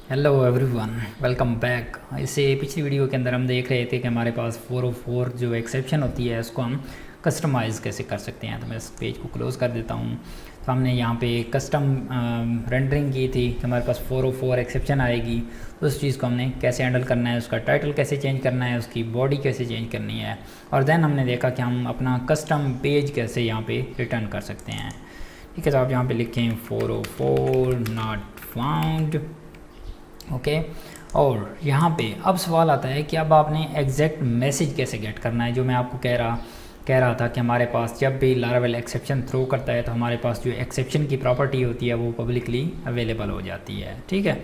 Hello everyone, welcome back. इससे पिछली video के अंदर हम देख रहे थे कि हमारे पास 404 जो एक्सेप्शन होती है उसको हम कस्टमाइज़ कैसे कर सकते हैं। तो मैं इस पेज को क्लोज़ कर देता हूँ। तो हमने यहाँ पे कस्टम रेंडरिंग की थी कि हमारे पास 404 एक्सेप्शन आएगी। तो उस चीज़ को हमने कैसे हैंडल करना है, उसका टाइटल कैसे चेंज करना है, उसकी बॉडी कैसे चेंज करनी है, और देन हमने देखा कि हम अपना कस्टम पेज कैसे यहाँ पर रिटर्न कर सकते हैं। ठीक है, तो आप यहाँ पर लिखें 404 नॉट फाउंड। ओके और यहाँ पे अब सवाल आता है कि अब आपने एग्जैक्ट मैसेज कैसे गेट करना है। जो मैं आपको कह रहा था कि हमारे पास जब भी लारावेल एक्सेप्शन थ्रो करता है तो हमारे पास जो एक्सेप्शन की प्रॉपर्टी होती है वो पब्लिकली अवेलेबल हो जाती है। ठीक है,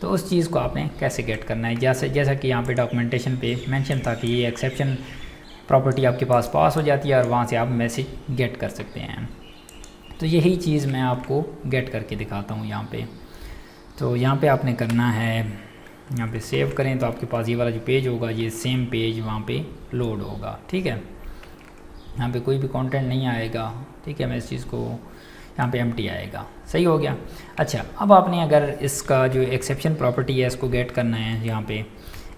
तो उस चीज़ को आपने कैसे गेट करना है। जैसा कि यहाँ पे डॉक्यूमेंटेशन पे मेंशन था कि ये एक्सेप्शन प्रॉपर्टी आपके पास हो जाती है और वहाँ से आप मैसेज गेट कर सकते हैं। तो यही चीज़ मैं आपको गेट करके दिखाता हूँ यहाँ पे। तो यहाँ पे आपने करना है, यहाँ पे सेव करें तो आपके पास ये वाला जो पेज होगा ये सेम पेज वहाँ पे लोड होगा। ठीक है, यहाँ पे कोई भी कंटेंट नहीं आएगा। ठीक है, मैं इस चीज़ को यहाँ पे एम्प्टी आएगा। सही हो गया। अच्छा, अब आपने अगर इसका जो एक्सेप्शन प्रॉपर्टी है इसको गेट करना है यहाँ पे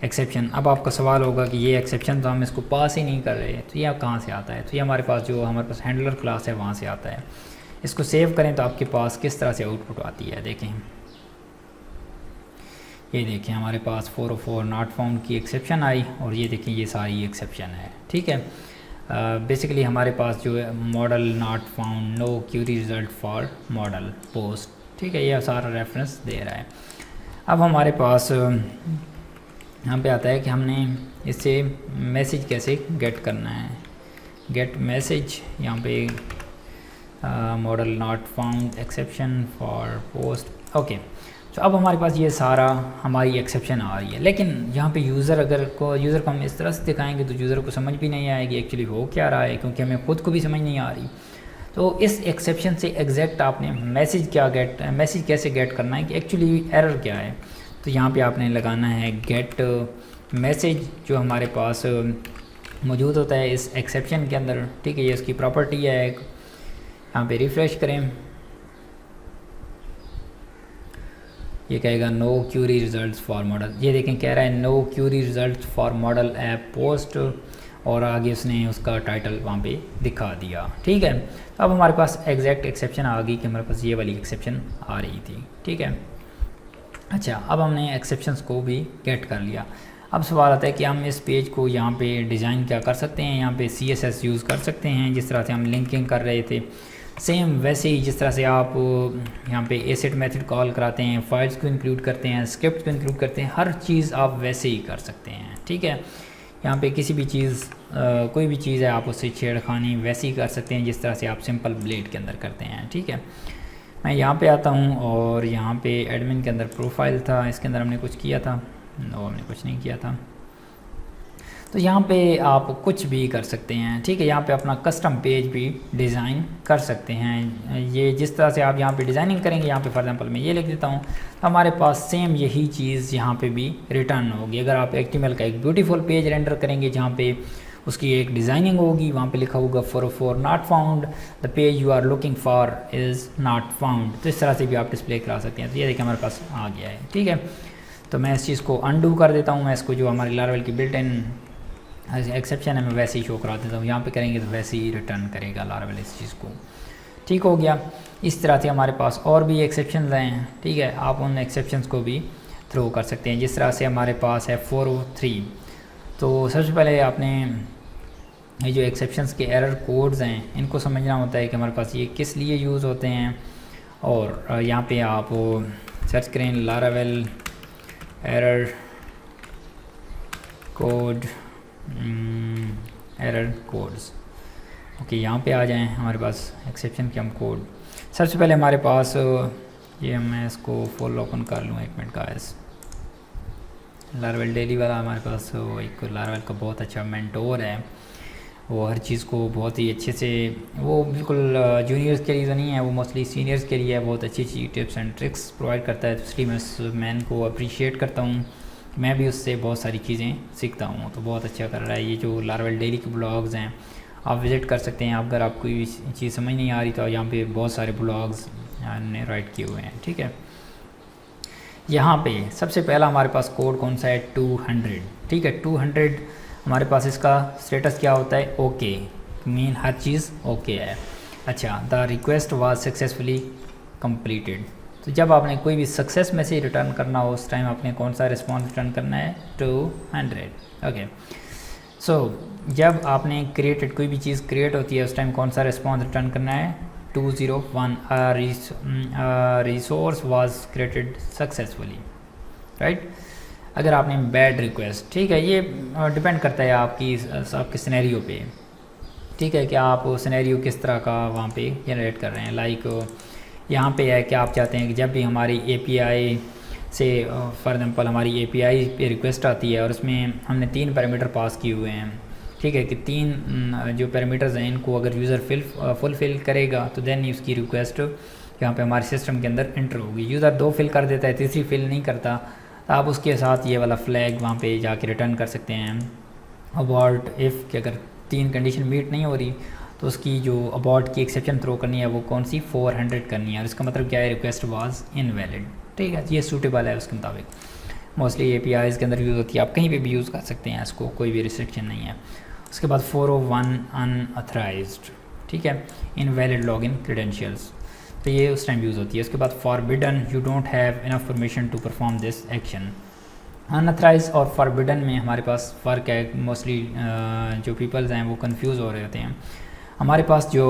एक्सेप्शन। अब आपका सवाल होगा कि ये एक्सेप्शन तो हम इसको पास ही नहीं कर रहे, तो ये कहाँ से आता है। तो ये हमारे पास हैंडलर क्लास है वहाँ से आता है। इसको सेव करें तो आपके पास किस तरह से आउटपुट आती है देखें। ये देखें हमारे पास 404 नॉट फाउंड की एक्सेप्शन आई और ये देखें ये सारी एक्सेप्शन है। ठीक है, बेसिकली हमारे पास जो है model not found, no query result for model post. ठीक है, ये सारा रेफरेंस दे रहा है। अब हमारे पास यहाँ पे आता है कि हमने इससे मैसेज कैसे गेट करना है। गेट मैसेज यहाँ पे model not found exception for post. Okay, तो अब हमारे पास ये सारा हमारी एक्सेप्शन आ रही है, लेकिन यहाँ पे यूज़र को हम इस तरह से दिखाएंगे तो यूज़र को समझ भी नहीं आएगी एक्चुअली हो क्या रहा है, क्योंकि हमें ख़ुद को भी समझ नहीं आ रही। तो इस एक्सेप्शन से एग्जैक्ट आपने मैसेज कैसे गेट करना है कि एक्चुअली एरर क्या है। तो यहाँ पे आपने लगाना है गेट मैसेज जो हमारे पास मौजूद होता है इस एक्सेप्शन के अंदर। ठीक है, ये इसकी प्रॉपर्टी है। यहाँ पे रिफ़्रेश करें, ये कहेगा no query results for model. ये देखें कह रहा है no query results for model app post, और आगे उसने उसका टाइटल वहाँ पे दिखा दिया। ठीक है, तो अब हमारे पास एग्जैक्ट एक्सेप्शन आ गई कि हमारे पास ये वाली एक्सेप्शन आ रही थी। ठीक है, अच्छा, अब हमने एक्सेप्शंस को भी गेट कर लिया। अब सवाल आता है कि हम इस पेज को यहाँ पे डिज़ाइन क्या कर सकते हैं। यहाँ पे CSS यूज़ कर सकते हैं, जिस तरह से हम लिंकिंग कर रहे थे सेम वैसे ही जिस तरह से आप यहाँ पे एसेट मेथड कॉल कराते हैं, फाइल्स को इंक्लूड करते हैं, स्क्रिप्ट को इंक्लूड करते हैं, हर चीज़ आप वैसे ही कर सकते हैं। ठीक है, यहाँ पे किसी भी चीज़ कोई भी चीज़ है आप उससे छेड़खानी वैसे ही कर सकते हैं जिस तरह से आप सिंपल ब्लेड के अंदर करते हैं। ठीक है, मैं यहाँ पे आता हूँ और यहाँ पे एडमिन के अंदर प्रोफाइल था, इसके अंदर हमने कुछ किया था। नो, हमने कुछ नहीं किया था। तो यहाँ पे आप कुछ भी कर सकते हैं। ठीक है, यहाँ पे अपना कस्टम पेज भी डिज़ाइन कर सकते हैं। ये जिस तरह से आप यहाँ पे डिज़ाइनिंग करेंगे, यहाँ पे फॉर एग्जांपल मैं ये लिख देता हूँ, तो हमारे पास सेम यही चीज़ यहाँ पे भी रिटर्न होगी। अगर आप HTML का एक ब्यूटीफुल पेज रेंडर करेंगे जहाँ पे उसकी एक डिज़ाइनिंग होगी, वहाँ पे लिखा होगा 404 not found, the page you are looking for is not found. तो इस तरह से भी आप डिस्प्ले करा सकते हैं। तो ये देखिए हमारे पास आ गया है। ठीक है, तो मैं इस चीज़ को अनडू कर देता हूँ। मैं इसको जो हमारी लारावेल की बिल्ट इन एक्सेप्शन है मैं वैसे ही शो करा देता हूँ। यहाँ पे करेंगे तो वैसे ही रिटर्न करेगा लारावेल इस चीज़ को। ठीक हो गया। इस तरह से हमारे पास और भी एक्सेप्शंस हैं। ठीक है, आप उन एक्सेप्शंस को भी थ्रो कर सकते हैं। जिस तरह से हमारे पास है 403। तो सबसे पहले आपने ये जो एक्सेप्शंस के एरर कोड्स हैं इनको समझना होता है कि हमारे पास ये किस लिए यूज़ होते हैं। और यहाँ पे आप सर्च करें Laravel error code, error codes. Okay, यहाँ पे आ जाएं हमारे पास एक्सेप्शन के हम कोड। सबसे पहले हमारे पास ये मैं इसको फुल ओपन कर लूँ एक मिनट का। इस लारावेल डेली वाला हमारे पास एक लारावेल का बहुत अच्छा मेंटोर है। वो हर चीज़ को बहुत ही अच्छे से, वो बिल्कुल जूनियर्स के लिए तो नहीं है, वो मोस्टली सीनियर्स के लिए है। बहुत अच्छी अच्छी टिप्स एंड ट्रिक्स प्रोवाइड करता है। तो इसलिए मैं उस मैन को अप्रिशिएट करता हूँ। मैं भी उससे बहुत सारी चीज़ें सीखता हूँ। तो बहुत अच्छा कर रहा है। ये जो लारावेल डेली के ब्लॉग्स हैं आप विज़िट कर सकते हैं। अगर आपको कोई चीज़ समझ नहीं आ रही तो यहाँ पे बहुत सारे ब्लॉग्स ने राइट किए हुए हैं। ठीक है, यहाँ पे सबसे पहला हमारे पास कोड कौन सा है 200, ठीक है 200 हमारे पास इसका स्टेटस क्या होता है ओके, मीन हर चीज़ ओके है। अच्छा, the request was successfully completed, तो जब आपने कोई भी सक्सेस मैसेज रिटर्न करना हो उस टाइम आपने कौन सा रिस्पॉन्स रिटर्न करना है 200। ओके, सो जब आपने क्रिएटेड कोई भी चीज़ क्रिएट होती है उस टाइम कौन सा रिस्पॉन्स रिटर्न करना है 201, resource was created successfully, right. अगर आपने बैड रिक्वेस्ट, ठीक है, ये डिपेंड करता है आपके सिनेरियो पे, ठीक है, कि आप सिनेरियो किस तरह का वहाँ पे जनरेट कर रहे हैं। लाइक यहाँ पे है कि आप चाहते हैं कि जब भी हमारी API से फॉर एग्जांपल हमारी API पे रिक्वेस्ट आती है और उसमें हमने 3 पैरामीटर पास किए हुए हैं, ठीक है, कि 3 जो पैरामीटर्स हैं इनको अगर यूज़र फुलफ़िल करेगा तो देन उसकी रिक्वेस्ट यहाँ पे हमारे सिस्टम के अंदर इंटर होगी। यूज़र 2 फिल कर देता है, तीसरी फिल नहीं करता, तो आप उसके साथ ये वाला फ्लैग वहाँ पे जाके रिटर्न कर सकते हैं अबॉर्ट इफ़, कि अगर 3 कंडीशन मीट नहीं हो रही तो उसकी जो अबॉर्ट की एक्सेप्शन थ्रो करनी है वो कौन सी 400 करनी है, और इसका मतलब क्या है रिक्वेस्ट वाज इनवैलिड, ठीक है। ये सूटेबल है उसके मुताबिक, मोस्टली APIs के अंदर यूज़ होती है, आप कहीं पे भी यूज़ कर सकते हैं इसको, कोई भी रिस्ट्रिक्शन नहीं है। उसके बाद 401 अनऑथराइज्ड, ठीक है, इनवैलिड लॉगिन क्रेडेंशियल्स, तो ये उस टाइम यूज़ होती है। उसके बाद forbidden, you don't have enough permission to perform this action. Unauthorise और फॉरबिडन में हमारे पास फ़र्क है, मोस्टली जो पीपल्स हैं वो कंफ्यूज हो रहे होते हैं। हमारे पास जो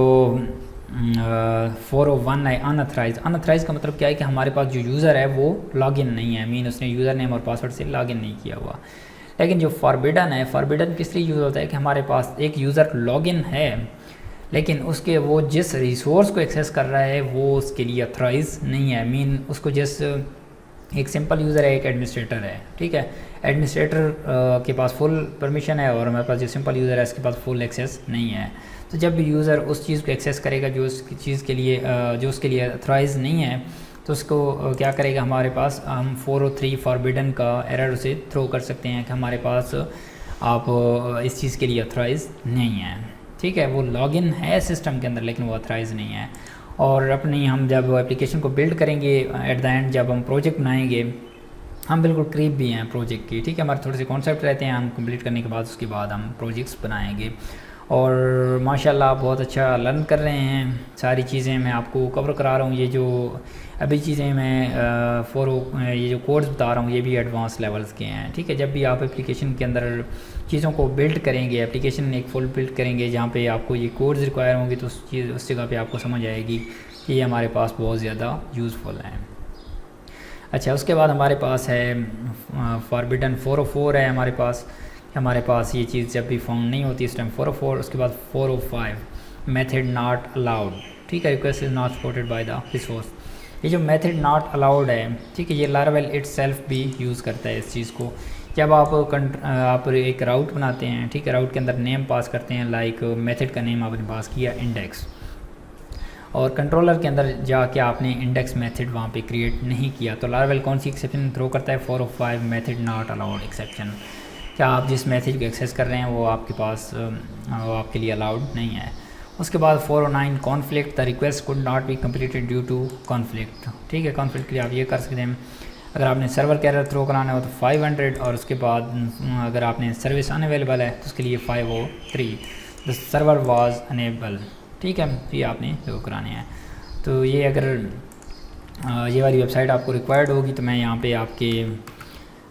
401 है अनऑथराइज का मतलब क्या है कि हमारे पास जो यूज़र है वो लॉगिन नहीं है, मीन उसने यूज़र नेम और पासवर्ड से लॉगिन नहीं किया हुआ। लेकिन जो फॉरबिडन है, फॉरबिडन किस लिए यूज़ होता है कि हमारे पास एक यूज़र लॉगिन है लेकिन उसके वो जिस रिसोर्स को एक्सेस कर रहा है वो उसके लिए ऑथराइज नहीं है, मीन उसको जिस एक सिंपल यूज़र है, एक एडमिनिस्ट्रेटर है, ठीक है, एडमिनिस्ट्रेटर के पास फुल परमिशन है और हमारे पास जो सिंपल यूज़र है इसके पास फुल एक्सेस नहीं है। तो जब भी यूज़र उस चीज़ को एक्सेस करेगा जो उस चीज़ के लिए जो उसके लिए ऑथराइज नहीं है तो उसको क्या करेगा, हमारे पास हम 403 फॉरबिडन का एरर उसे थ्रो कर सकते हैं कि हमारे पास आप इस चीज़ के लिए ऑथराइज नहीं है, ठीक है, वो लॉगिन है सिस्टम के अंदर लेकिन वो ऑथराइज नहीं है। और अपनी हम जब एप्लीकेशन को बिल्ड करेंगे एट द एंड जब हम प्रोजेक्ट बनाएंगे हम बिल्कुल करीब भी हैं प्रोजेक्ट की, ठीक है, हमारे थोड़े से कॉन्सेप्ट रहते हैं, हम कंप्लीट करने के बाद उसके बाद हम प्रोजेक्ट्स बनाएंगे। और माशाल्लाह आप बहुत अच्छा लर्न कर रहे हैं, सारी चीज़ें मैं आपको कवर करा रहा हूँ। ये जो अभी चीज़ें मैं ये जो कोड्स बता रहा हूँ ये भी एडवांस लेवल्स के हैं, ठीक है। जब भी आप एप्लीकेशन के अंदर चीज़ों को बिल्ड करेंगे, एप्लीकेशन एक फुल बिल्ड करेंगे जहाँ पे आपको ये कोड्स रिक्वायर होंगे तो उस जगह पे आपको समझ आएगी कि ये हमारे पास बहुत ज़्यादा यूज़फुल हैं। अच्छा, उसके बाद हमारे पास है फॉरबिडन 404 है हमारे पास ये चीज़ जब भी फाउंड नहीं होती इस टाइम 404। उसके बाद 405 मेथड नॉट अलाउड, ठीक है, request is not supported by the resource. ये जो मेथड नॉट अलाउड है, ठीक है, ये लारावेल इटसेल्फ भी यूज़ करता है इस चीज़ को। जब आप एक राउट बनाते हैं, ठीक है, राउट के अंदर नेम पास करते हैं, लाइक मेथड का नेम आपने पास किया इंडेक्स, और कंट्रोलर के अंदर जाके आपने इंडेक्स मेथड वहाँ पे क्रिएट नहीं किया तो लारावेल कौन सी एक्सेप्शन थ्रो करता है 405 मेथड नॉट अलाउड एक्सेप्शन। क्या आप जिस मेथड को एक्सेस कर रहे हैं वो आपके पास वो आपके लिए अलाउड नहीं है। उसके बाद 409 conflict, the request could not be completed due to conflict, ठीक है, कॉन्फ्लिक्ट के लिए आप ये कर सकते हैं। अगर आपने सर्वर के एरर थ्रो कराना हो तो 500, और उसके बाद अगर आपने सर्विस अनअवेलेबल है तो उसके लिए 503 द सर्वर वाज अनेबल, ठीक है, तो ये आपने जो कराने हैं। तो ये अगर ये वाली वेबसाइट आपको रिक्वायर्ड होगी तो मैं यहाँ पे आपके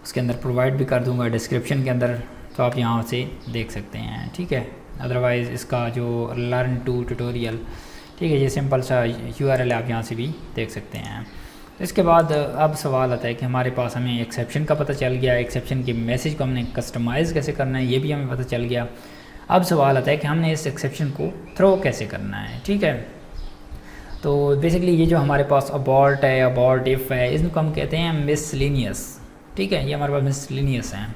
उसके अंदर प्रोवाइड भी कर दूँगा डिस्क्रिप्शन के अंदर, तो आप यहाँ से देख सकते हैं, ठीक है। अदरवाइज़ इसका जो लर्न टू ट्यूटोरियल, ठीक है, ये सिंपल सा URL आप यहाँ से भी देख सकते हैं। इसके बाद अब सवाल आता है कि हमारे पास हमें एक्सेप्शन का पता चल गया, एक्सेप्शन के मैसेज को हमने कस्टमाइज़ कैसे करना है ये भी हमें पता चल गया। अब सवाल आता है कि हमने इस एक्सेप्शन को थ्रो कैसे करना है, ठीक है। तो बेसिकली ये जो हमारे पास अबॉर्ट है, अबॉर्ट इफ़ है, इसको हम कहते हैं मिसलिनियस, ठीक है, ये हमारे पास मिसलिनियस हैं।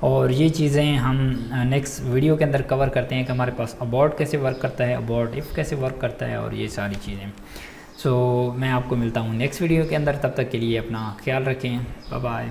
और ये चीज़ें हम नेक्स्ट वीडियो के अंदर कवर करते हैं कि हमारे पास अबॉर्ट कैसे वर्क करता है, अबॉर्ट इफ़ कैसे वर्क करता है, और ये सारी चीज़ें। सो मैं आपको मिलता हूँ नेक्स्ट वीडियो के अंदर, तब तक के लिए अपना ख्याल रखें, बाय बाय।